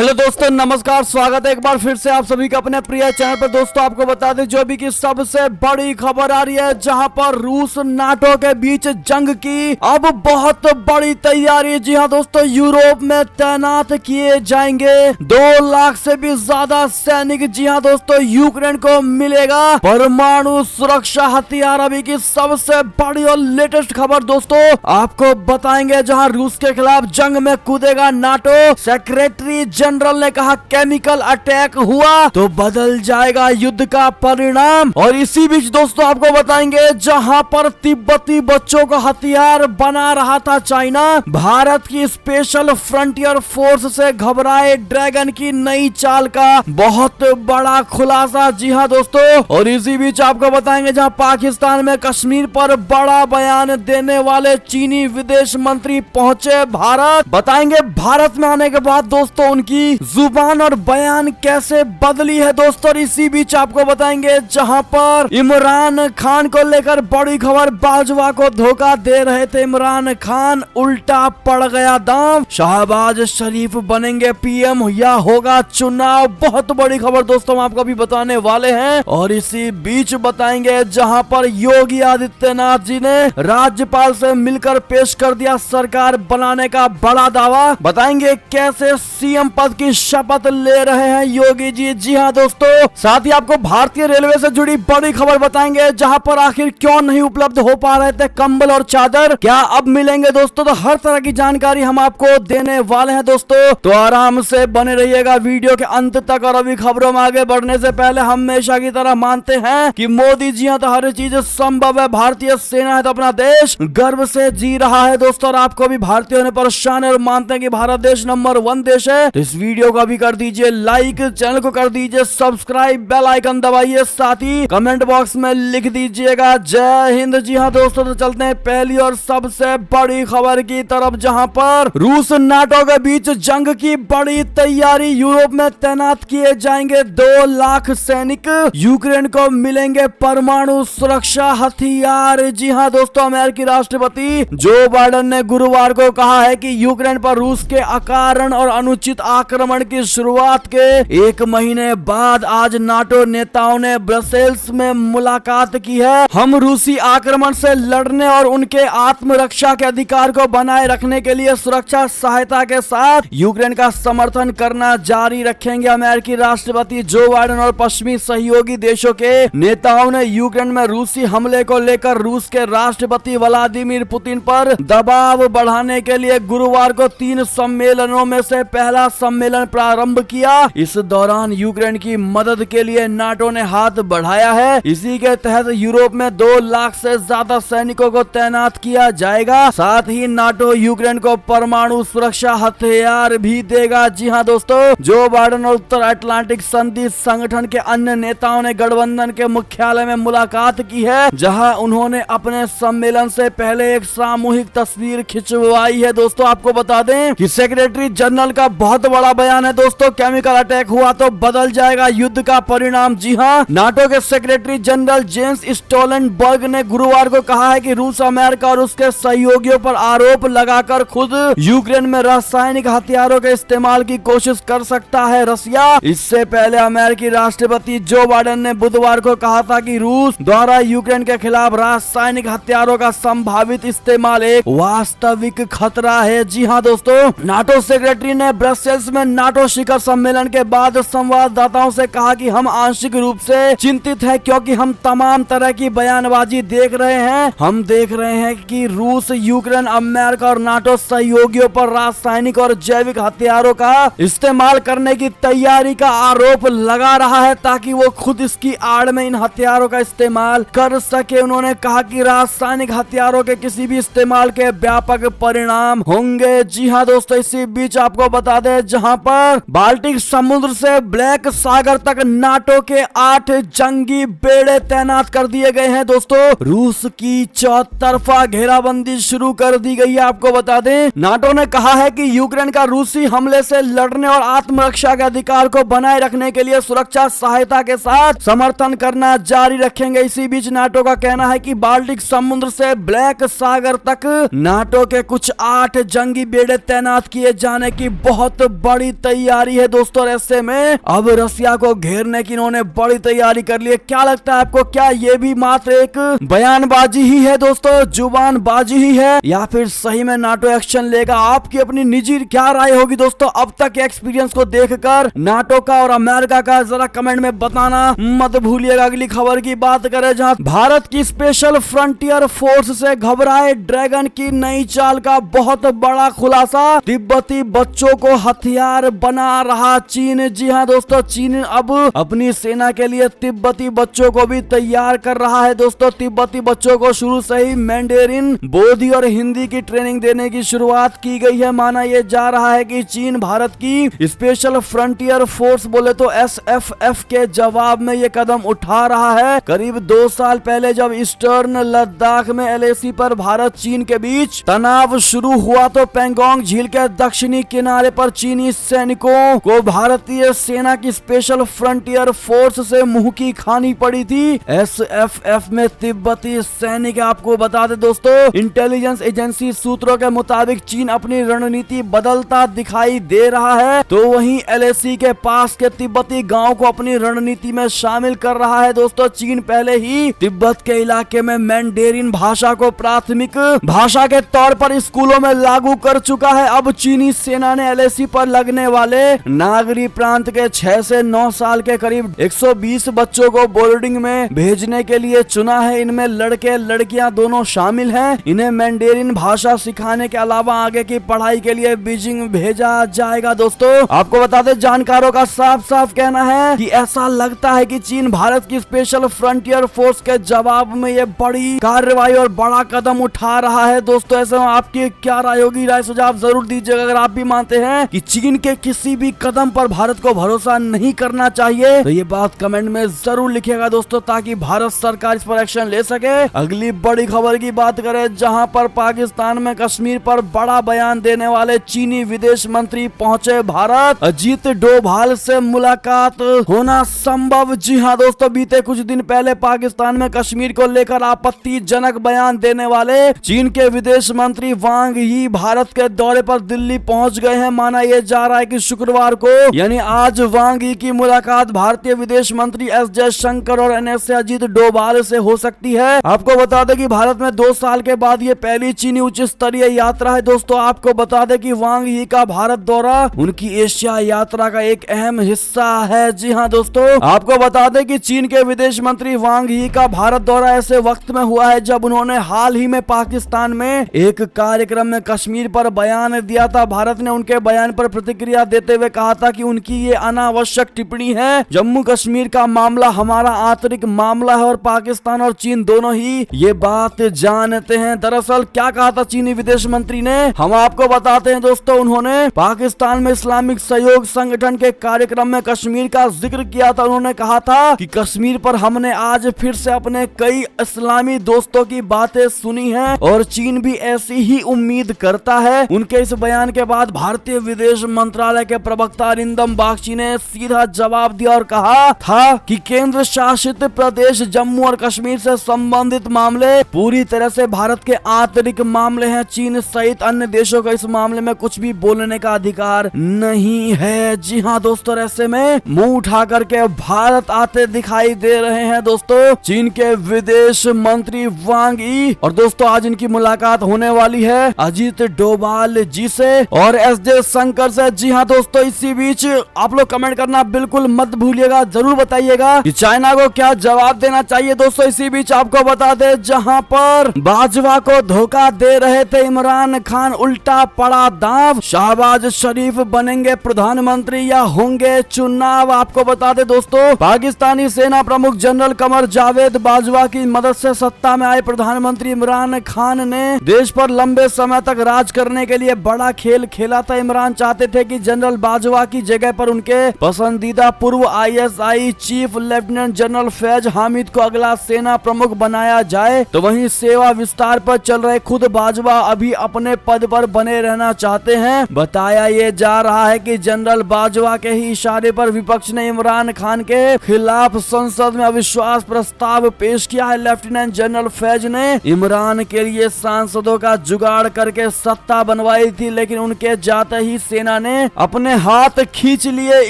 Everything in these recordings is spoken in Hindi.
हेलो दोस्तों, नमस्कार। स्वागत है एक बार फिर से आप सभी का अपने प्रिय चैनल पर। दोस्तों आपको बता दें जो भी की सबसे बड़ी खबर आ रही है, जहां पर रूस नाटो के बीच जंग की अब बहुत बड़ी तैयारी। जी हां दोस्तों, यूरोप में तैनात किए जाएंगे 2 लाख से भी ज्यादा सैनिक। जी हां दोस्तों, यूक्रेन को मिलेगा परमाणु सुरक्षा हथियार। अभी की सबसे बड़ी और लेटेस्ट खबर दोस्तों आपको बताएंगे, जहां रूस के खिलाफ जंग में कूदेगा नाटो। सेक्रेटरी जनरल ने कहा केमिकल अटैक हुआ तो बदल जाएगा युद्ध का परिणाम। और इसी बीच दोस्तों आपको बताएंगे, जहां पर तिब्बती बच्चों को हथियार बना रहा था चाइना, भारत की स्पेशल फ्रंटियर फोर्स से घबराए ड्रैगन की नई चाल का बहुत बड़ा खुलासा। जी हां दोस्तों, और इसी बीच आपको बताएंगे, जहां पाकिस्तान में कश्मीर पर बड़ा बयान देने वाले चीनी विदेश मंत्री पहुंचे भारत। बताएंगे भारत में आने के बाद दोस्तों उनकी जुबान और बयान कैसे बदली है दोस्तों। इसी बीच आपको बताएंगे, जहां पर इमरान खान को लेकर बड़ी खबर, बाजवा को धोखा दे रहे थे इमरान खान, उल्टा पड़ गया दाम। शहबाज शरीफ बनेंगे पीएम या होगा चुनाव, बहुत बड़ी खबर दोस्तों हम आपको भी बताने वाले हैं। और इसी बीच बताएंगे, जहां पर योगी आदित्यनाथ जी ने राज्यपाल से मिलकर पेश कर दिया सरकार बनाने का बड़ा दावा। बताएंगे कैसे सीएम पद की शपथ ले रहे हैं योगी जी। जी हां दोस्तों, साथ ही आपको भारतीय रेलवे से जुड़ी बड़ी खबर बताएंगे, जहां पर आखिर क्यों नहीं उपलब्ध हो पा रहे थे कंबल और चादर, क्या अब मिलेंगे दोस्तों। तो हर तरह की जानकारी हम आपको देने वाले हैं दोस्तों, तो आराम से बने रहिएगा वीडियो के अंत तक। और अभी खबरों में आगे बढ़ने से पहले हमेशा की तरह मानते हैं कि मोदी जी हैं तो हर चीज संभव है, भारतीय सेना है तो अपना देश गर्व से जी रहा है दोस्तों। और आपको भी भारतीय होने पर शान है और मानते हैं कि भारत देश नंबर 1 देश है। तो इस वीडियो को भी कर दीजिए लाइक, चैनल को कर दीजिए सब्सक्राइब, बेल आइकन दबाइए, साथ ही कमेंट बॉक्स में लिख दीजिएगा जय हिंद। जी हां दोस्तों, तो चलते हैं पहली और सबसे बड़ी खबर की तरफ, जहां पर रूस नाटो के बीच जंग की बड़ी तैयारी। यूरोप में तैनात किए जाएंगे 2 लाख सैनिक, यूक्रेन को मिलेंगे परमाणु सुरक्षा हथियार। जी हां दोस्तों, अमेरिकी राष्ट्रपति जो बाइडेन ने गुरुवार को कहा है कि यूक्रेन पर रूस के अकारण और अनुचित आक्रमण की शुरुआत के 1 महीने बाद आज नाटो नेताओं ने ब्रसेल्स में मुलाकात की है। हम रूसी आक्रमण से लड़ने और उनके आत्मरक्षा के अधिकार को बनाए रखने के लिए सुरक्षा सहायता के साथ यूक्रेन का समर्थन करना जारी रखेंगे। अमेरिकी राष्ट्रपति जो बाइडेन और पश्चिमी सहयोगी देशों के नेताओं ने यूक्रेन में रूसी हमले को लेकर रूस के राष्ट्रपति व्लादिमीर पुतिन पर दबाव बढ़ाने के लिए गुरुवार को 3 सम्मेलनों में से पहला सम्मेलन प्रारंभ किया। इस दौरान यूक्रेन की मदद के लिए नाटो ने हाथ बढ़ाया है। इसी के तहत यूरोप में 2 लाख से ज्यादा सैनिकों को तैनात किया जाएगा। साथ ही नाटो यूक्रेन को परमाणु सुरक्षा हथियार भी देगा। जी हां दोस्तों, जो बाइडेन और उत्तर अटलांटिक संधि संगठन के अन्य नेताओं ने गठबंधन के मुख्यालय में मुलाकात की है, जहां उन्होंने अपने सम्मेलन से पहले एक सामूहिक तस्वीर खिंचवाई है। दोस्तों आपको बता दें कि सेक्रेटरी जनरल का बहुत बड़ा बयान है दोस्तों, केमिकल अटैक हुआ तो बदल जाएगा युद्ध का परिणाम। जी हां, नाटो के सेक्रेटरी जनरल जेंस स्टोलनबर्ग ने गुरुवार को कहा है कि रूस अमेरिका और उसके सहयोगियों पर आरोप लगाकर खुद यूक्रेन में रासायनिक हथियारों के इस्तेमाल की कोशिश कर सकता है रसिया। इससे पहले अमेरिकी राष्ट्रपति जो बाइडेन ने बुधवार को कहा था कि रूस द्वारा यूक्रेन के खिलाफ रासायनिक हथियारों का संभावित इस्तेमाल एक वास्तविक खतरा है। जी हां दोस्तों, नाटो सेक्रेटरी ने ब्रसेल्स में नाटो शिखर सम्मेलन के बाद संवाददाताओं से कहा कि हम आंशिक रूप से चिंतित हैं, क्योंकि हम तमाम तरह की बयानबाजी देख रहे हैं। हम देख रहे हैं कि रूस यूक्रेन, अमेरिका और नाटो सहयोगियों पर रासायनिक और जैविक हथियारों का इस्तेमाल करने की तैयारी का आरोप लगा रहा है, ताकि वो खुद इसकी आड़ में इन हथियारों का इस्तेमाल कर सके। उन्होंने कहा कि रासायनिक हथियारों के किसी भी इस्तेमाल के व्यापक परिणाम होंगे। जी हाँ दोस्तों, इसी बीच आपको बता दें, जहां पर बाल्टिक समुद्र से ब्लैक सागर तक नाटो के 8 जंगी बेड़े तैनात कर दिए गए हैं दोस्तों। रूस की चौतरफा घेराबंदी शुरू कर दी गई है। आपको बता दें, नाटो ने कहा है कि यूक्रेन का रूसी हमले से लड़ने और आत्मरक्षा के अधिकार को बनाए रखने के लिए सुरक्षा सहायता के साथ समर्थन करना जारी रखेंगे। इसी बीच नाटो का कहना है कि बाल्टिक समुद्र से ब्लैक सागर तक नाटो के कुछ 8 जंगी बेड़े तैनात किए जाने की बहुत बड़ी तैयारी है दोस्तों। ऐसे में अब रसिया को घेरने की इन्होंने बड़ी तैयारी कर ली है। क्या लगता है आपको, क्या ये भी मात्र एक बयानबाजी ही है दोस्तों, जुबानबाजी ही है, या फिर सही में नाटो एक्शन लेगा? आपकी अपनी निजी क्या राय होगी दोस्तों अब तक के एक्सपीरियंस को देखकर, नाटो का और अमेरिका का? जरा कमेंट में बताना मत भूलिएगा। अगली खबर की बात करें, जहां भारत की स्पेशल फ्रंटियर फोर्स से घबराए ड्रैगन की नई चाल का बहुत बड़ा खुलासा। तिब्बती बच्चों को हथियार बना रहा चीन। जी हां दोस्तों, चीन अब अपनी सेना के लिए तिब्बती बच्चों को भी तैयार कर रहा है दोस्तों। तिब्बती बच्चों को शुरू से ही मैंडेरिन, बोधी और हिंदी की ट्रेनिंग देने की शुरुआत की गई है। माना यह जा रहा है कि चीन भारत की स्पेशल फ्रंटियर फोर्स बोले तो SFF के जवाब में ये कदम उठा रहा है। करीब 2 साल पहले जब ईस्टर्न लद्दाख में LAC पर भारत चीन के बीच तनाव शुरू हुआ तो पेंगोंग झील के दक्षिणी किनारे पर चीनी सैनिकों को भारतीय सेना की स्पेशल फ्रंटियर फोर्स से मुंह की खानी पड़ी थी। SFF में तिब्बती सैनिक, आपको बता दे दोस्तों, इंटेलिजेंस एजेंसी सूत्रों के मुताबिक चीन अपनी रणनीति बदलता दिखाई दे रहा है, तो वहीं LAC के पास के तिब्बती गांव को अपनी रणनीति में शामिल कर रहा है दोस्तों। चीन पहले ही तिब्बत के इलाके में मैंडेरिन भाषा को प्राथमिक भाषा के तौर पर स्कूलों में लागू कर चुका है। अब चीनी सेना ने LAC पर लगने वाले नागरी प्रांत के 6 से 9 साल के करीब 120 बच्चों को बोर्डिंग में भेजने के लिए चुना है। इनमें लड़के लड़कियां दोनों शामिल हैं। इन्हें मैंडेरिन भाषा सिखाने के अलावा आगे की पढ़ाई के लिए बीजिंग भेजा जाएगा दोस्तों। आपको बता दें, जानकारों का साफ साफ कहना है कि ऐसा लगता है कि चीन भारत की स्पेशल फ्रंटियर फोर्स के जवाब में ये बड़ी कार्रवाई और बड़ा कदम उठा रहा है दोस्तों। ऐसे में आपकी क्या राय होगी? राय सुझाव जरूर दीजिएगा। अगर आप भी मानते हैं कि चीन के किसी भी कदम पर भारत को भरोसा नहीं करना चाहिए तो ये बात कमेंट में जरूर लिखिएगा दोस्तों, ताकि भारत सरकार इस पर एक्शन ले सके। अगली बड़ी खबर की बात करें, जहां पर पाकिस्तान में कश्मीर पर बड़ा बयान देने वाले चीनी विदेश मंत्री पहुंचे भारत। अजीत डोभाल से मुलाकात होना संभव। जी हां दोस्तों, बीते कुछ दिन पहले पाकिस्तान में कश्मीर को लेकर आपत्तिजनक बयान देने वाले चीन के विदेश मंत्री वांग यी भारत के दौरे पर दिल्ली पहुंच गए हैं। माना यह जा रहा है कि शुक्रवार को यानी आज वांग यी की मुलाकात भारतीय विदेश मंत्री S जयशंकर और NS अजीत डोभाल से हो सकती है। आपको बता दें कि भारत में 2 साल के बाद ये पहली चीनी उच्च स्तरीय यात्रा है दोस्तों। आपको बता दें कि वांग यी का भारत दौरा उनकी एशिया यात्रा का एक अहम हिस्सा है। जी हाँ दोस्तों, आपको बता दें कि चीन के विदेश मंत्री वांग यी का भारत दौरा ऐसे वक्त में हुआ है जब उन्होंने हाल ही में पाकिस्तान में एक कार्यक्रम में कश्मीर पर बयान दिया था। भारत ने उनके बयान पर प्रतिक्रिया देते हुए कहा था कि उनकी ये अनावश्यक टिप्पणी है। जम्मू कश्मीर का मामला हमारा आंतरिक मामला है और पाकिस्तान और चीन दोनों ही ये बात जानते हैं। दरअसल क्या कहा था चीनी विदेश मंत्री ने, हम आपको बताते हैं दोस्तों। उन्होंने पाकिस्तान में इस्लामिक सहयोग संगठन के कार्यक्रम में कश्मीर का जिक्र किया था। उन्होंने कहा था कि कश्मीर पर हमने आज फिर से अपने कई इस्लामी दोस्तों की बातें सुनी हैं और चीन भी ऐसी ही उम्मीद करता है। उनके इस बयान के बाद भारतीय विदेश मंत्रालय के प्रवक्ता अरिंदम बागची ने सीधा जवाब दिया और कहा था कि केंद्र शासित प्रदेश जम्मू और कश्मीर से संबंधित मामले पूरी तरह से भारत के आंतरिक मामले हैं। चीन सहित अन्य देशों का इस मामले में कुछ भी बोलने का अधिकार नहीं है। जी हाँ दोस्तों, ऐसे में मुंह उठा करके भारत आते दिखाई दे रहे हैं दोस्तों चीन के विदेश मंत्री वांग यी। और दोस्तों आज इनकी मुलाकात होने वाली है अजीत डोभाल जी से और S जयशंकर से। जी हाँ दोस्तों, इसी बीच आप लोग कमेंट करना बिल्कुल मत भूलिएगा। जरूर बताइएगा कि चाइना को क्या जवाब देना चाहिए दोस्तों। इसी बीच आपको बता दे, जहां पर बाजवा को धोखा दे रहे थे इमरान खान, उल्टा पड़ा दांव। शहबाज शरीफ बनेंगे प्रधानमंत्री या होंगे चुनाव? आपको बता दे दोस्तों, पाकिस्तानी सेना प्रमुख जनरल कमर जावेद बाजवा की मदद से सत्ता में आए प्रधानमंत्री इमरान खान ने देश पर लंबे समय तक राज करने के लिए बड़ा खेल खेला था। इमरान चाहते थे कि जनरल बाजवा की जगह पर उनके पसंदीदा पूर्व ISI chief lieutenant general Faiz Hamid को अगला सेना प्रमुख बनाया जाए। तो वहीं सेवा विस्तार पर चल रहे खुद बाजवा अभी अपने पद पर बने रहना चाहते हैं। बताया ये जा रहा है कि जनरल बाजवा के ही इशारे पर विपक्ष ने इमरान खान के खिलाफ संसद में अविश्वास प्रस्ताव पेश किया है। लेफ्टिनेंट जनरल फैज ने इमरान के लिए सांसदों का जुगाड़ करके सत्ता बनवाई थी, लेकिन उनके जाते ही सेना सेना ने अपने हाथ खींच लिए।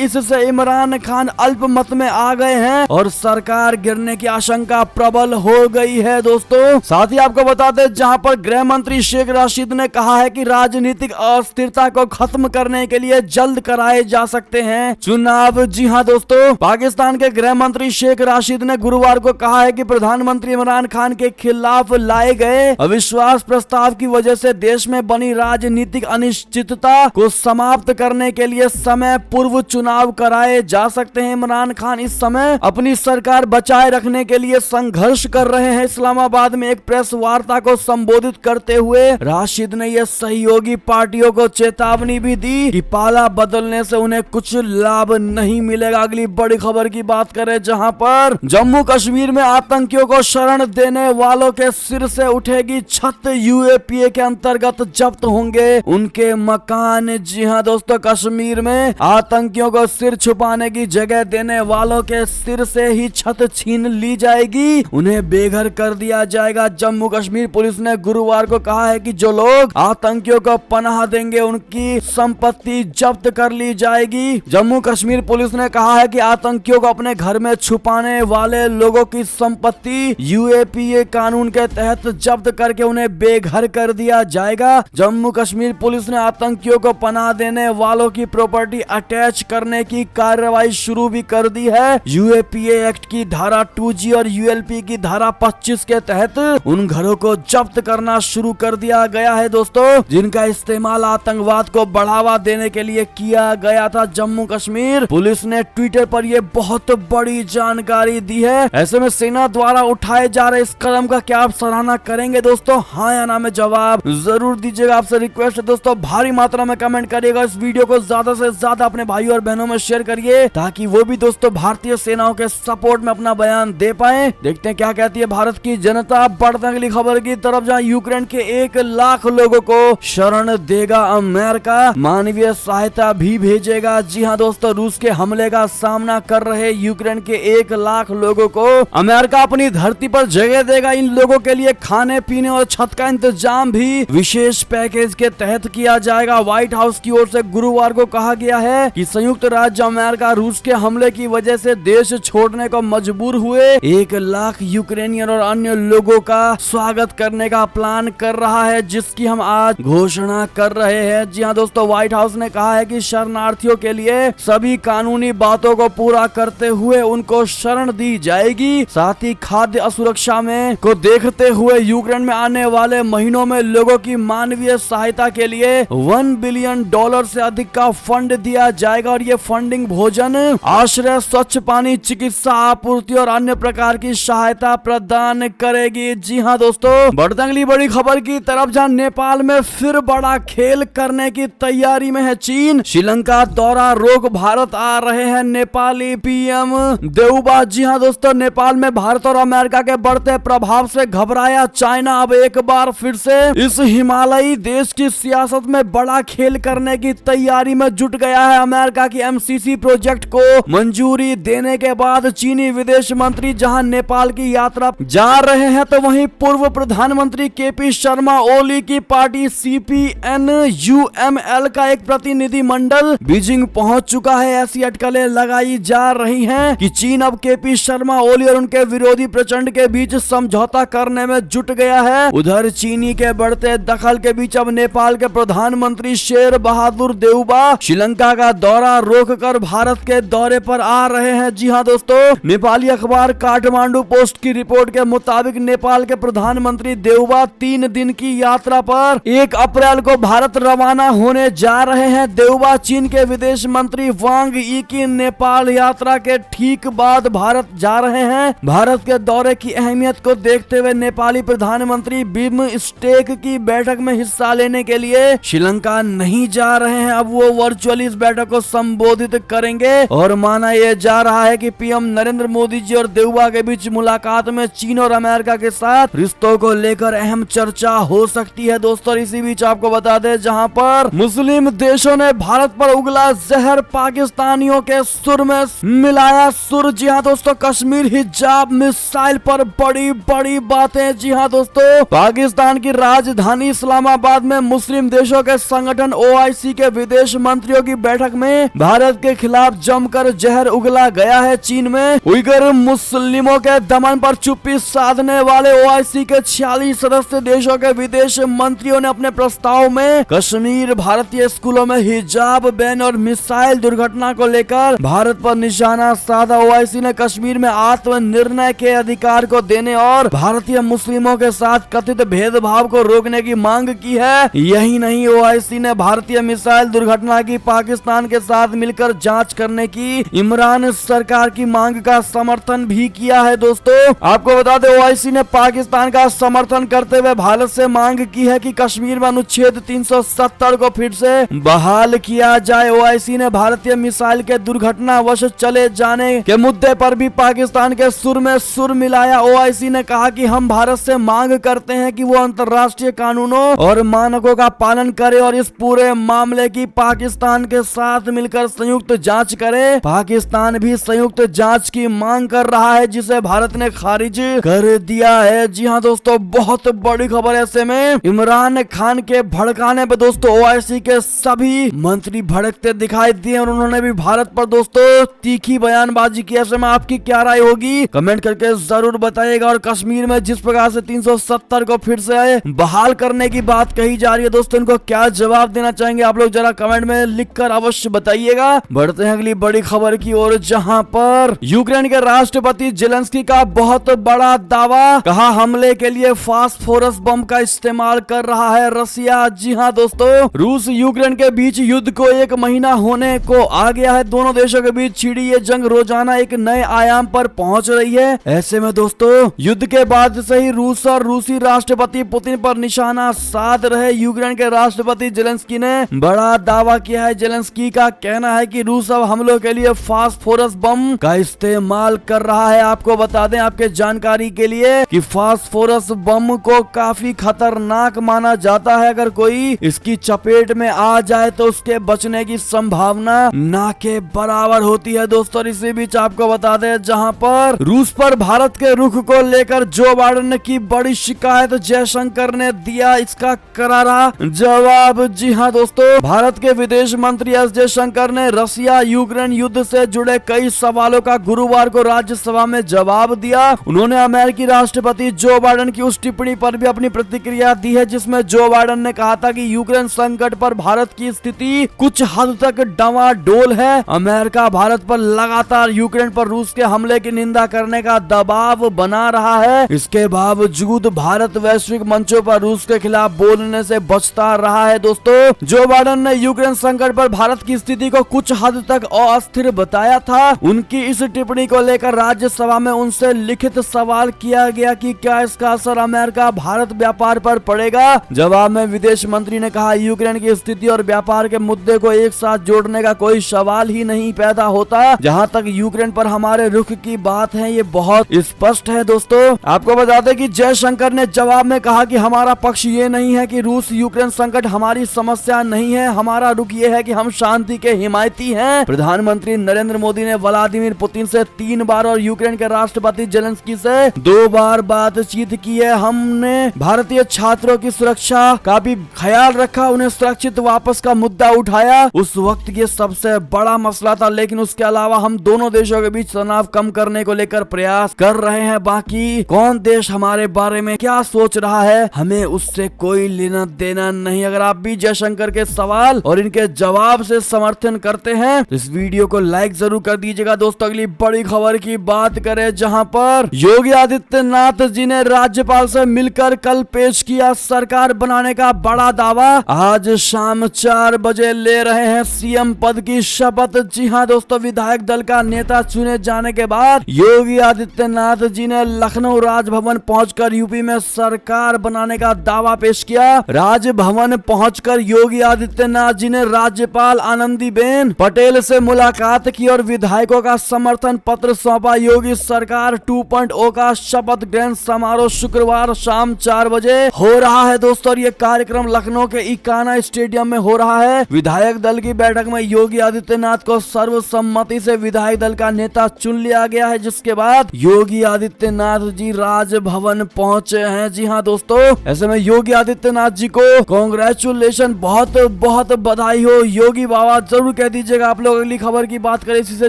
इससे इमरान खान अल्पमत में आ गए हैं और सरकार गिरने की आशंका प्रबल हो गई है दोस्तों। साथ ही आपको बता दें, जहां पर गृह मंत्री शेख राशिद ने कहा है कि राजनीतिक अस्थिरता को खत्म करने के लिए जल्द कराए जा सकते हैं चुनाव। जी हां दोस्तों, पाकिस्तान के गृह मंत्री शेख राशिद ने गुरुवार को कहा है कि प्रधानमंत्री इमरान खान के खिलाफ लाए गए अविश्वास प्रस्ताव की वजह से देश में बनी राजनीतिक अनिश्चितता को समाप्त करने के लिए समय पूर्व चुनाव कराए जा सकते हैं। इमरान खान इस समय अपनी सरकार बचाए रखने के लिए संघर्ष कर रहे हैं। इस्लामाबाद में एक प्रेस वार्ता को संबोधित करते हुए राशिद ने यह सहयोगी पार्टियों को चेतावनी भी दी कि पाला बदलने से उन्हें कुछ लाभ नहीं मिलेगा। अगली बड़ी खबर की बात करें, जहां पर जम्मू कश्मीर में आतंकियों को शरण देने वालों के सिर से उठेगी छत। यूएपीए के अंतर्गत जब्त होंगे उनके मकान। जी हां दोस्तों, कश्मीर में आतंकियों को सिर छुपाने की जगह देने वालों के सिर से ही छत छीन ली जाएगी, उन्हें बेघर कर दिया जाएगा। जम्मू कश्मीर पुलिस ने गुरुवार को कहा है कि जो लोग आतंकियों को पनाह देंगे उनकी संपत्ति जब्त कर ली जाएगी। जम्मू कश्मीर पुलिस ने कहा है कि आतंकियों को अपने घर में छुपाने वाले लोगों की संपत्ति यूएपीए कानून के तहत जब्त करके उन्हें बेघर कर दिया जाएगा। जम्मू कश्मीर पुलिस ने आतंकियों को पनाह देने वालों की प्रॉपर्टी अटैच करने की कार्रवाई शुरू भी कर दी है। यूएपीए एक्ट की धारा 2G और यूएलपी की धारा 25 के तहत उन घरों को जब्त करना शुरू कर दिया गया है दोस्तों, जिनका इस्तेमाल आतंकवाद को बढ़ावा देने के लिए किया गया था। जम्मू कश्मीर पुलिस ने ट्विटर पर यह बहुत बड़ी जानकारी दी है। ऐसे में सेना द्वारा उठाए जा रहे इस कदम का क्या आप सराहना करेंगे दोस्तों? हाँ या ना में जवाब जरूर दीजिएगा। आपसे रिक्वेस्ट है दोस्तों, भारी मात्रा में कमेंट करिएगा। इस वीडियो को ज्यादा से ज्यादा अपने भाइयों और बहनों में शेयर करिए ताकि वो भी दोस्तों भारतीय सेनाओं के सपोर्ट में अपना बयान दे पाए। देखते हैं क्या कहती है भारत की जनता। बढ़ते अगली खबर की तरफ, जहां यूक्रेन के 1 लाख लोगों को शरण देगा अमेरिका, मानवीय सहायता भी भेजेगा। जी हां दोस्तों, रूस के हमले का सामना कर रहे यूक्रेन के 1 लाख लोगों को अमेरिका अपनी धरती पर जगह देगा। इन लोगों के लिए खाने पीने और छत का इंतजाम भी विशेष पैकेज के तहत किया जाएगा। व्हाइट हाउस की ओर से गुरुवार को कहा गया है कि संयुक्त राज्य अमेरिका रूस के हमले की वजह से देश छोड़ने को मजबूर हुए 1 लाख यूक्रेनियन और अन्य लोगों का स्वागत करने का प्लान कर रहा है, जिसकी हम आज घोषणा कर रहे हैं। जी हाँ दोस्तों, व्हाइट हाउस ने कहा है कि शरणार्थियों के लिए सभी कानूनी बातों को पूरा करते हुए उनको शरण दी जाएगी। साथ ही खाद्य असुरक्षा में को देखते हुए यूक्रेन में आने वाले महीनों में लोगों की मानवीय सहायता के लिए $1 बिलियन से अधिक का फंड दिया जाएगा और ये फंडिंग भोजन, आश्रय, स्वच्छ पानी, चिकित्सा आपूर्ति और अन्य प्रकार की सहायता प्रदान करेगी। जी हाँ दोस्तों, बढ़ते अगली बड़ी खबर की तरफ, जहां नेपाल में फिर बड़ा खेल करने की तैयारी में है चीन। श्रीलंका दौरा रोक भारत आ रहे हैं नेपाली पीएम देउबा। जी हाँ दोस्तों, नेपाल में भारत और अमेरिका के बढ़ते प्रभाव से घबराया चाइना अब एक बार फिर से इस हिमालयी देश की सियासत में बड़ा खेल करने की तैयारी में जुट गया है। अमेरिका की एमसीसी प्रोजेक्ट को मंजूरी देने के बाद चीनी विदेश मंत्री जहां नेपाल की यात्रा जा रहे हैं, तो वहीं पूर्व प्रधानमंत्री केपी शर्मा ओली की पार्टी CPN-UML का एक प्रतिनिधि मंडल बीजिंग पहुंच चुका है। ऐसी अटकलें लगाई जा रही हैं कि चीन अब केपी शर्मा ओली और उनके विरोधी प्रचंड के बीच समझौता करने में जुट गया है। उधर चीनी के बढ़ते दखल के बीच अब नेपाल के प्रधानमंत्री शेर बहादुर देउबा श्रीलंका का दौरा रोककर भारत के दौरे पर आ रहे हैं। जी हाँ दोस्तों, नेपाली अखबार काठमांडू पोस्ट की रिपोर्ट के मुताबिक नेपाल के प्रधानमंत्री देउबा 3 दिन की यात्रा पर 1 अप्रैल को भारत रवाना होने जा रहे हैं। देउबा चीन के विदेश मंत्री वांग यी की नेपाल यात्रा के ठीक बाद भारत जा रहे हैं। भारत के दौरे की अहमियत को देखते हुए नेपाली प्रधानमंत्री बिमस्टेक की बैठक में हिस्सा लेने के लिए श्रीलंका नहीं जा रहे हैं। अब वो वर्चुअली इस बैठक को संबोधित करेंगे और माना यह जा रहा है कि पीएम नरेंद्र मोदी जी और देउबा के बीच मुलाकात में चीन और अमेरिका के साथ रिश्तों को लेकर अहम चर्चा हो सकती है दोस्तों। इसी बीच आपको बता दें, जहां पर मुस्लिम देशों ने भारत पर उगला जहर पाकिस्तानियों के सुर में मिलाया सुर। जी हाँ दोस्तों, कश्मीर हिजाब मिसाइल पर बड़ी बड़ी बातें। जी हाँ दोस्तों, पाकिस्तान की राजधानी इस्लामाबाद में मुस्लिम देशों के संगठन OIC ओआईसी के विदेश मंत्रियों की बैठक में भारत के खिलाफ जमकर जहर उगला गया है। चीन में उइगर मुस्लिमों के दमन पर चुप्पी साधने वाले ओआईसी के 46 सदस्य देशों के विदेश मंत्रियों ने अपने प्रस्ताव में कश्मीर, भारतीय स्कूलों में हिजाब बैन और मिसाइल दुर्घटना को लेकर भारत पर निशाना साधा। ओआईसी ने कश्मीर में आत्मनिर्णय के अधिकार को देने और भारतीय मुस्लिमों के साथ कथित भेदभाव को रोकने की मांग की है। यही नहीं, ओआईसी ने भारतीय मिसाइल दुर्घटना की पाकिस्तान के साथ मिलकर जांच करने की इमरान सरकार की मांग का समर्थन भी किया है। दोस्तों, आपको बता दें, ओआईसी ने पाकिस्तान का समर्थन करते हुए भारत से मांग की है कि कश्मीर में अनुच्छेद 370 को फिर से बहाल किया जाए। ओआईसी ने भारतीय मिसाइल के दुर्घटनावश चले जाने के मुद्दे पर भी पाकिस्तान के सुर में सुर मिलाया। ओआईसी ने कहा कि हम भारत से मांग करते हैं कि वो अंतर्राष्ट्रीय कानूनों और मानकों का पालन करे और इस पूरे मामले की पाकिस्तान के साथ मिलकर संयुक्त जांच करे। पाकिस्तान भी संयुक्त जांच की मांग कर रहा है, जिसे भारत ने खारिज कर दिया है। जी हाँ दोस्तों, बहुत बड़ी खबर ऐसे में इमरान खान के भड़काने पर दोस्तों ओआईसी के सभी मंत्री भड़कते दिखाई दिए और उन्होंने भी भारत पर दोस्तों तीखी बयानबाजी की। ऐसे में आपकी क्या राय होगी, कमेंट करके जरूर बताइएगा। और कश्मीर में जिस प्रकार से 370 को फिर से बहाल करने की बात कही जा रही है दोस्तों, इनको क्या जवाब देना चाहेंगे आप लोग जरा कमेंट में लिखकर अवश्य बताइएगा। बढ़ते हैं अगली बड़ी खबर की ओर, जहां पर यूक्रेन के राष्ट्रपति जेलेंस्की का बहुत बड़ा दावा, कहा हमले के लिए फास्फोरस बम का इस्तेमाल कर रहा है रसिया। जी हाँ दोस्तों, रूस यूक्रेन के बीच युद्ध को 1 महीना होने को आ गया है। दोनों देशों के बीच छिड़ी ये जंग रोजाना एक नए आयाम पर पहुंच रही है। ऐसे में दोस्तों युद्ध के बाद से ही रूस और रूसी राष्ट्रपति पुतिन पर निशाना साध रहे यूक्रेन के राष्ट्रपति जेलेंस्की ने बड़ा दावा किया है। जेलेंस्की का कहना है कि रूस अब हमलों के लिए फास्फोरस बम का इस्तेमाल कर रहा है। आपको बता दें आपके जानकारी के लिए कि फास्फोरस बम को काफी खतरनाक माना जाता है। अगर कोई इसकी चपेट में आ जाए तो उसके बचने की संभावना ना के बराबर होती है। दोस्तों, इसी बीच आपको बता दें, जहां पर रूस पर भारत के रुख को लेकर जो बाइडेन की बड़ी शिकायत, जयशंकर ने दिया इसका करारा जवाब। जी हाँ दोस्तों, भारत के विदेश मंत्री एस जयशंकर ने रसिया यूक्रेन युद्ध से जुड़े कई सवालों का गुरुवार को राज्यसभा में जवाब दिया। उन्होंने अमेरिकी राष्ट्रपति जो बाइडेन की उस टिप्पणी पर भी अपनी प्रतिक्रिया दी है, जिसमें जो बाइडेन ने कहा था कि यूक्रेन संकट पर भारत की स्थिति कुछ हद तक डावाडोल है। अमेरिका भारत पर लगातार यूक्रेन पर रूस के हमले की निंदा करने का दबाव बना रहा है। इसके बावजूद भारत वैश्विक मंचों पर रूस के खिलाफ बोलने से बचता रहा है। दोस्तों, जो बाइडेन ने यूक्रेन संकट पर भारत की स्थिति को कुछ हद तक अस्थिर बताया था। उनकी इस टिप्पणी को लेकर राज्यसभा में उनसे लिखित सवाल किया गया कि क्या इसका असर अमेरिका भारत व्यापार पर पड़ेगा। जवाब में विदेश मंत्री ने कहा, यूक्रेन की स्थिति और व्यापार के मुद्दे को एक साथ जोड़ने का कोई सवाल ही नहीं पैदा होता। जहां तक यूक्रेन पर हमारे रुख की बात है, ये बहुत स्पष्ट है। दोस्तों, आपको बता दें कि जयशंकर ने जवाब में कहा कि हमारा पक्ष ये नहीं है कि रूस यूक्रेन संकट हमारी समस्या नहीं है। हमारा रुख ये है कि हम शांति के हिमायती हैं। प्रधानमंत्री नरेंद्र मोदी ने व्लादिमीर पुतिन से 3 बार और यूक्रेन के राष्ट्रपति जेलेंस्की से 2 बार बातचीत की है। हमने भारतीय छात्रों की सुरक्षा का भी ख्याल रखा, उन्हें सुरक्षित वापस का मुद्दा उठाया। उस वक्त ये सबसे बड़ा मसला था, लेकिन उसके अलावा हम दोनों देशों के बीच तनाव कम करने को लेकर प्रयास कर रहे हैं। बाकी कौन देश हमारे बारे में क्या सोच रहा है, हमें उससे कोई लेना देना नहीं। अगर आप भी जयशंकर के सवाल और इनके जवाब से समर्थन करते हैं तो इस वीडियो को लाइक जरूर कर दीजिएगा। दोस्तों, अगली बड़ी खबर की बात करें, जहां पर योगी आदित्यनाथ जी ने राज्यपाल से मिलकर कल पेश किया सरकार बनाने का बड़ा दावा। आज शाम 4 बजे ले रहे हैं सीएम पद की शपथ। जी हाँ दोस्तों, विधायक दल का नेता चुने जाने के बाद योगी आदित्यनाथ जी ने लखनऊ राजभवन पहुंचकर यूपी में सरकार बनाने का दावा पेश किया। राजभवन पहुंचकर योगी आदित्यनाथ जी ने राज्यपाल आनंदीबेन पटेल से मुलाकात की और विधायकों का समर्थन पत्र सौंपा। योगी सरकार 2.0 का शपथ ग्रहण समारोह शुक्रवार शाम 4 बजे हो रहा है। दोस्तों, ये कार्यक्रम लखनऊ के इकाना स्टेडियम में हो रहा है। विधायक दल की बैठक में योगी आदित्यनाथ को सर्वसम्मति से विधायक दल का नेता चुन लिया गया है, जिसके बाद योगी आदित्यनाथ जी राजभवन पहुंचे हैं। जी हाँ दोस्तों, ऐसे में योगी आदित्यनाथ जी को कांग्रेचुलेशन, बहुत बहुत बधाई हो योगी बाबा, जरूर कह दीजिएगा आप लोग। अगली खबर की बात करें इसी से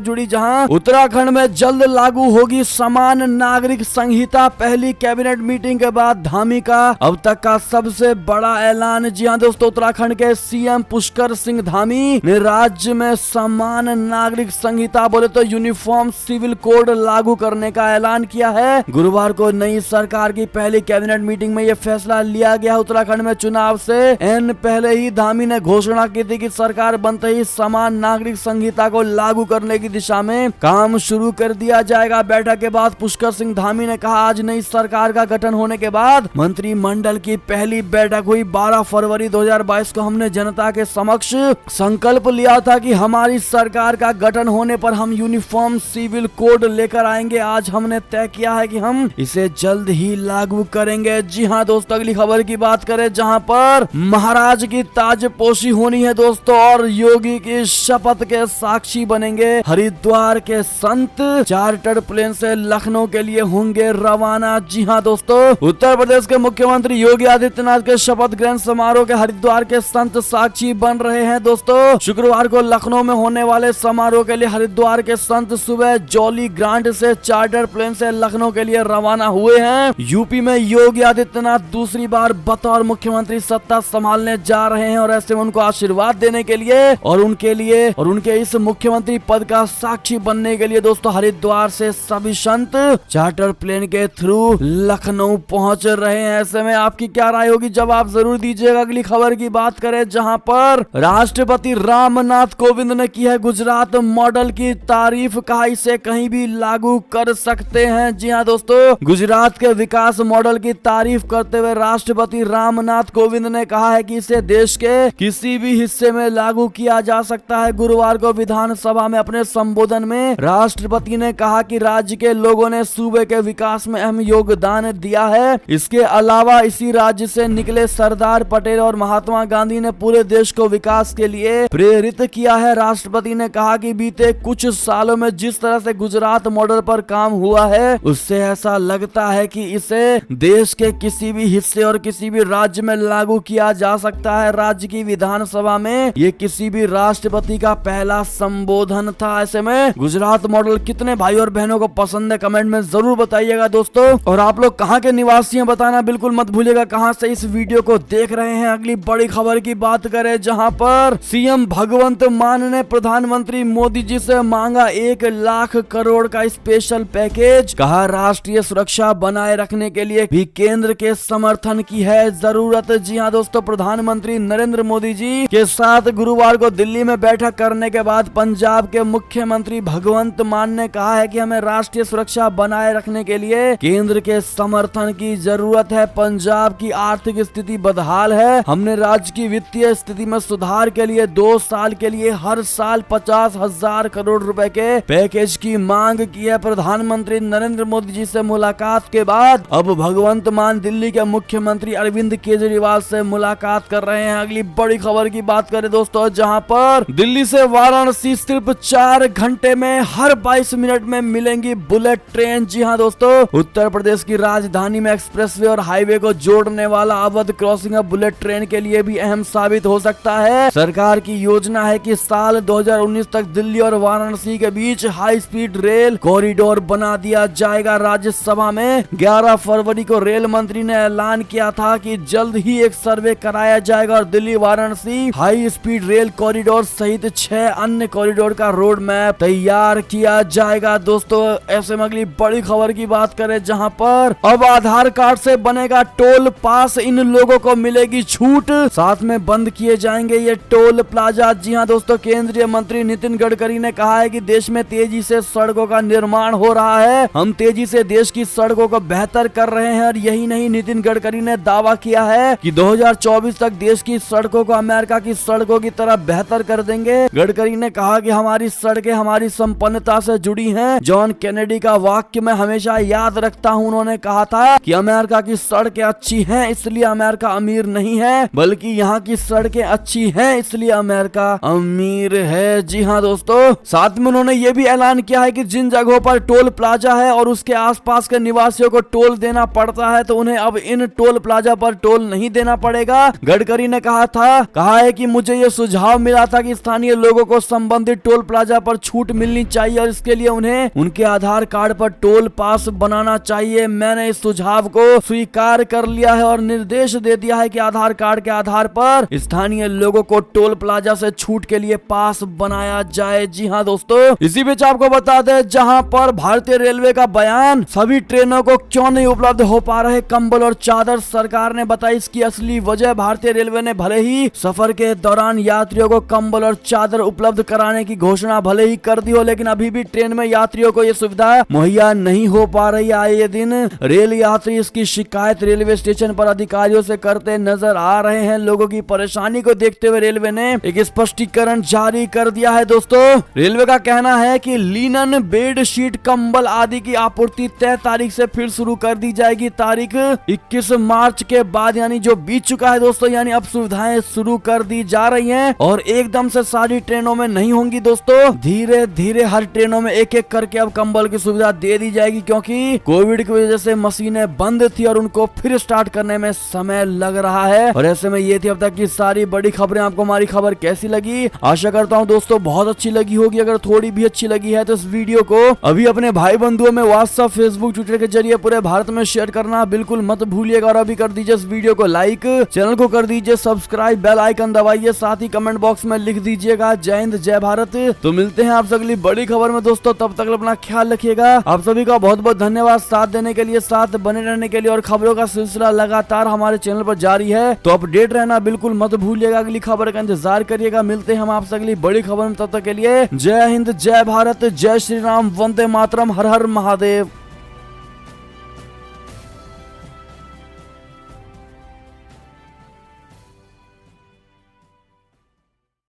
जुड़ी, जहां उत्तराखंड में जल्द लागू होगी समान नागरिक संहिता। पहली कैबिनेट मीटिंग के बाद धामी का अब तक का सबसे बड़ा ऐलान। जी हाँ दोस्तों, उत्तराखंड के सीएम पुष्कर सिंह धामी ने राज्य में समान नागरिक संहिता, बोले तो यूनिफॉर्म सिविल कोड लागू करने का ऐलान किया है। गुरुवार को नई सरकार की पहली कैबिनेट मीटिंग में यह फैसला लिया गया। उत्तराखंड में चुनाव से पहले ही धामी ने घोषणा की थी कि सरकार बनते ही समान नागरिक संहिता को लागू करने की दिशा में काम शुरू कर दिया जाएगा। बैठक के बाद पुष्कर सिंह धामी ने कहा, आज नई सरकार का गठन होने के बाद मंत्रिमंडल की पहली बैठक हुई। 12 फरवरी 2022 को हमने जनता के समक्ष संकल्प लिया था कि हमारी सरकार का गठन होने पर हम यूनिफॉर्म सिविल कोड लेकर आएंगे। आज हमने तय किया है कि हम इसे जल्द ही लागू करेंगे। जी हाँ दोस्तों, अगली खबर की बात करें, जहां पर महाराज की ताजपोशी होनी है दोस्तों, और योगी की शपथ के साक्षी बनेंगे हरिद्वार के संत। चार्टर्ड प्लेन से लखनऊ के लिए होंगे रवाना। जी हाँ दोस्तों, उत्तर प्रदेश के मुख्यमंत्री योगी आदित्यनाथ के शपथ ग्रहण समारोह के हरिद्वार के संत साक्षी बन रहे हैं दोस्तों। शुक्रवार को लखनऊ में होने वाले समारोह के लिए हरिद्वार के संत सुबह जॉली ग्रांट से चार्टर प्लेन से लखनऊ के लिए रवाना हुए हैं। यूपी में योगी आदित्यनाथ दूसरी बार बतौर मुख्यमंत्री सत्ता संभालने जा रहे हैं, और ऐसे में उनको आशीर्वाद देने के लिए और उनके इस मुख्यमंत्री पद का साक्षी बनने के लिए दोस्तों हरिद्वार से सभी संत चार्टर प्लेन के थ्रू लखनऊ पहुंच रहे हैं। ऐसे में आपकी क्या राय होगी, जवाब जरूर दीजिएगा। अगली खबर की बात करें, जहां पर राष्ट्रपति रामनाथ कोविंद ने की है गुजरात मॉडल की तारीफ, कहा इसे कहीं भी लागू कर सकते हैं। जी हाँ दोस्तों, गुजरात के विकास मॉडल की तारीफ करते हुए राष्ट्रपति रामनाथ कोविंद ने कहा है कि इसे देश के किसी भी हिस्से में लागू किया जा सकता है। गुरुवार को विधानसभा में अपने संबोधन में राष्ट्रपति ने कहा कि राज्य के लोगों ने सूबे के विकास में अहम योगदान दिया है। इसके अलावा इसी राज्य से निकले सरदार पटेल और महात्मा गांधी ने पूरे देश को विकास के लिए प्रेरित किया है। राष्ट्रपति ने कहा कि बीते कुछ सालों में जिस तरह से गुजरात मॉडल पर काम हुआ है, उससे ऐसा लगता है कि इसे देश के किसी भी हिस्से और किसी भी राज्य में लागू किया जा सकता है। राज्य की विधानसभा में ये किसी भी राष्ट्रपति का पहला संबोधन था। ऐसे में गुजरात मॉडल कितने भाई और बहनों को पसंद है, कमेंट में जरूर बताइएगा दोस्तों। और आप लोग कहां के निवासी हैं बताना बिल्कुल मत भूलिएगा, कहां से इस वीडियो को देख रहे हैं। अगली बड़ी खबर की बात करें, जहां पर सीएम भगवंत मान ने प्रधानमंत्री मोदी जी से मांगा 1 लाख करोड़ का स्पेशल पैकेज। कहा राष्ट्रीय सुरक्षा बनाए रखने के लिए भी केंद्र के समर्थन की है जरूरत। जी हाँ दोस्तों, प्रधानमंत्री नरेंद्र मोदी जी के साथ गुरुवार को दिल्ली में बैठक करने के बाद पंजाब के मुख्यमंत्री भगवंत मान ने कहा है कि हमें राष्ट्रीय सुरक्षा बनाए रखने के लिए केंद्र के समर्थन की जरूरत है। पंजाब की आर्थिक स्थिति बदहाल है। हमने राज्य की वित्तीय स्थिति में सुधार के लिए 2 साल के लिए हर साल 50,000 करोड़ रुपए के पैकेज की मांग की है। प्रधानमंत्री नरेंद्र मोदी जी से मुलाकात के बाद अब भगवंत मान दिल्ली के मुख्यमंत्री अरविंद केजरीवाल से मुलाकात कर रहे हैं। अगली बड़ी खबर की बात करें दोस्तों, जहां पर दिल्ली से वाराणसी सिर्फ 4 घंटे में हर 22 मिनट में मिलेंगी बुलेट ट्रेन। जी हाँ दोस्तों, उत्तर प्रदेश की राजधानी में एक्सप्रेसवे और हाईवे को जोड़ने वाला अवध क्रॉसिंग अब बुलेट ट्रेन के लिए भी अहम साबित हो सकता है। सरकार की योजना है कि साल 2019 तक दिल्ली और वाराणसी के बीच हाई स्पीड रेल कॉरिडोर बना दिया जाएगा। राज्यसभा में 11 फरवरी को रेल मंत्री ने ऐलान किया था कि जल्द ही एक सर्वे कराया जाएगा और Delhi Varanasi high speed rail corridor सहित 6 अन्य कॉरिडोर का रोड मैप तैयार किया जाएगा। दोस्तों, ऐसे में अगली बड़ी खबर की बात करें, जहां पर अब आधार कार्ड से बनेगा टोल पास, इन लोगों को मिलेगी छूट, साथ में बंद किए जाएंगे ये टोल प्लाजा। जी हाँ दोस्तों, केंद्रीय मंत्री नितिन गडकरी ने कहा है कि देश में तेजी से सड़कों का निर्माण हो रहा है। हम तेजी से देश की सड़कों को बेहतर कर रहे हैं। और यही नहीं, नितिन गडकरी ने दावा किया है कि 2024 तक देश की सड़कों को अमेरिका की सड़कों की तरह बेहतर कर देंगे। गडकरी ने कहा कि हमारी सड़कें हमारी संपन्नता से जुड़ी हैं। जॉन कैनेडी का वाक्य मैं हमेशा याद रखता हूं। उन्होंने कहा था कि अमेरिका की सड़कें अच्छी हैं इसलिए अमेरिका अमीर नहीं है, बल्कि यहाँ की सड़कें अच्छी हैं इसलिए अमेरिका अमीर है। जी हाँ दोस्तों, साथ में उन्होंने ये भी ऐलान किया है कि जिन जगहों पर टोल प्लाजा है और उसके आसपास के निवासियों को टोल देना पड़ता है, तो उन्हें अब इन टोल प्लाजा पर टोल नहीं देना पड़ेगा। गडकरी ने कहा था कहा है कि मुझे ये सुझाव मिला था कि स्थानीय लोगों को संबंधित टोल प्लाजा पर छूट मिलनी चाहिए और इसके लिए उन्हें उनके आधार कार्ड पर टोल पास बनाना चाहिए। मैंने इस सुझाव को स्वीकार कर लिया है और निर्देश दे दिया है कि आधार कार्ड के आधार पर स्थानीय लोगों को टोल प्लाजा से छूट के लिए पास बनाया जाए। जी हाँ दोस्तों, इसी बीच आपको बता दें, जहां पर भारतीय रेलवे का बयान सभी ट्रेनों को क्यों नहीं उपलब्ध हो पा रहे कंबल और चादर, सरकार ने बताई इसकी असली वजह। भारतीय रेलवे ने भले ही सफर के दौरान यात्रियों को कंबल और चादर उपलब्ध कराने की घोषणा भले ही कर दी हो, लेकिन अभी भी ट्रेन में यात्रियों को यह सुविधा मुहैया नहीं हो पा रही। आए दिन रेल यात्री इसकी शिकायत रेलवे स्टेशन पर अधिकारियों से करते नजर आ रहे हैं। लोगों की परेशानी को देखते हुए रेलवे ने एक स्पष्टीकरण जारी कर दिया है। दोस्तों, रेलवे का कहना है कि लीनन, बेड शीट, कंबल आदि की आपूर्ति तय तारीख से फिर शुरू कर दी जाएगी। तारीख 21 मार्च के बाद, यानी जो बीत चुका है दोस्तों, यानी अब सुविधाएं शुरू कर दी जा रही हैं और एकदम से सारी ट्रेनों में नहीं होंगी दोस्तों। धीरे धीरे हर ट्रेनों में एक एक करके अब कंबल की सुविधा दे दी जाएगी, क्योंकि कोविड की वजह से मशीनें बंद थी और उनको फिर स्टार्ट करने में समय लग रहा है। और ऐसे में ये थी अब तक की सारी बड़ी खबरें। आपको हमारी खबर कैसी लगी? आशा करता हूँ दोस्तों बहुत अच्छी लगी होगी। अगर थोड़ी भी अच्छी लगी है तो इस वीडियो को अभी अपने भाई बंधुओं में व्हाट्सएप, फेसबुक, ट्विटर के जरिए पूरे भारत में शेयर करना बिल्कुल मत भूलिएगा। और अभी कर दीजिए इस वीडियो को लाइक, चैनल को कर दीजिए सब्सक्राइब, बेल आइकन दबाइए, साथ ही कमेंट बॉक्स में लिख दीजिएगा जय हिंद जय भारत। तो मिलते हैं आपसे अगली बड़ी खबर में दोस्तों, तब तक अपना ख्याल रखिएगा। आप सभी का बहुत बहुत धन्यवाद साथ देने के लिए, साथ बने रहने के लिए। और खबरों का सिलसिला लगातार हमारे चैनल पर जारी है, तो अपडेट रहना बिल्कुल मत भूलिएगा। अगली खबर का इंतजार करिएगा। मिलते हैं हम आपसे अगली बड़ी खबर में, तब तक के लिए जय हिंद जय भारत, जय श्री राम, वंदे मातरम, हर हर महादेव।